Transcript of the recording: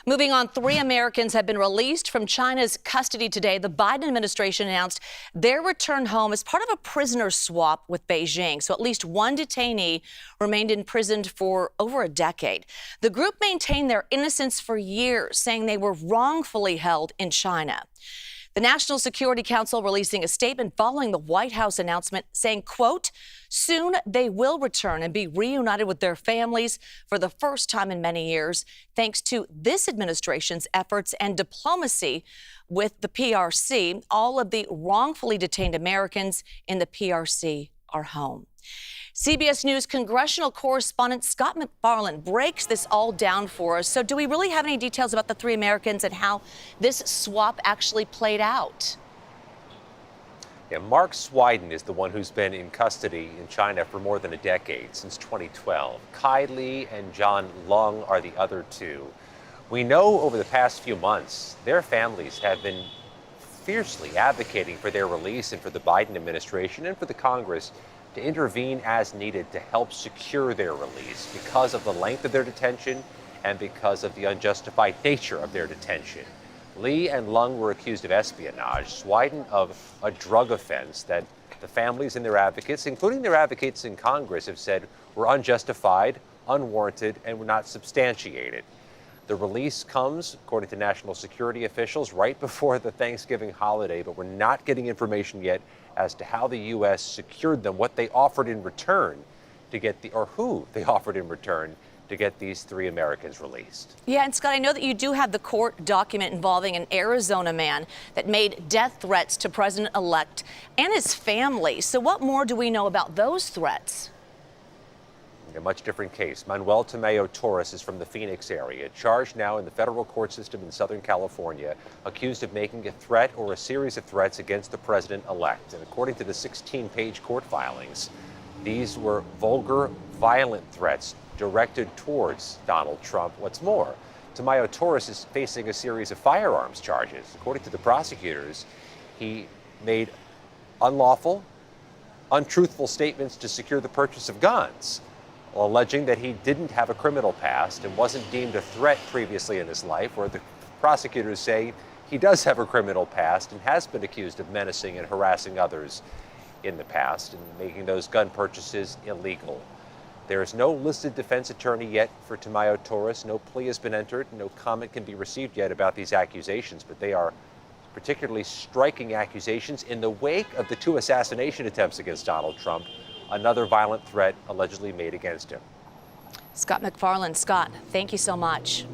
Moving on, 3 Americans have been released from China's custody today. The Biden administration announced their return home as part of a prisoner swap with Beijing. So at least one detainee remained imprisoned for over a decade. The group maintained their innocence for years, saying they were wrongfully held in China. The National Security Council releasing a statement following the White House announcement saying, quote, soon they will return and be reunited with their families for the first time in many years, thanks to this administration's efforts and diplomacy with the PRC. All of the wrongfully detained Americans in the PRC are home. CBS News congressional correspondent Scott MacFarlane breaks this all down for us. So do we really have any details about the 3 Americans and how this swap actually played out? Yeah, Mark Swiden is the one who's been in custody in China for more than a decade, since 2012. Kai Li and John Lung are the other 2. We know over the past few months, their families have been fiercely advocating for their release and for the Biden administration and for the Congress to intervene as needed to help secure their release because of the length of their detention and because of the unjustified nature of their detention. Li and Lung were accused of espionage, Swiden of a drug offense that the families and their advocates, including their advocates in Congress, have said were unjustified, unwarranted, and were not substantiated. The release comes, according to national security officials, right before the Thanksgiving holiday, but we're not getting information yet as to how the U.S. secured them, what they offered in return to get or who they offered in return to get these 3 Americans released. Yeah, and Scott, I know that you do have the court document involving an Arizona man that made death threats to President-elect and his family. So what more do we know about those threats? A much different case. Manuel Tamayo Torres is from the Phoenix area, charged now in the federal court system in Southern California, accused of making a threat or a series of threats against the president-elect. And according to the 16-page court filings, these were vulgar, violent threats directed towards Donald Trump. What's more, Tamayo Torres is facing a series of firearms charges. According to the prosecutors, he made unlawful, untruthful statements to secure the purchase of guns, alleging that he didn't have a criminal past and wasn't deemed a threat previously in his life, where the prosecutors say he does have a criminal past and has been accused of menacing and harassing others in the past and making those gun purchases illegal. There is no listed defense attorney yet for Tamayo Torres. No plea has been entered. No comment can be received yet about these accusations, but they are particularly striking accusations in the wake of the 2 assassination attempts against Donald Trump, another violent threat allegedly made against him. Scott MacFarlane. Scott, thank you so much.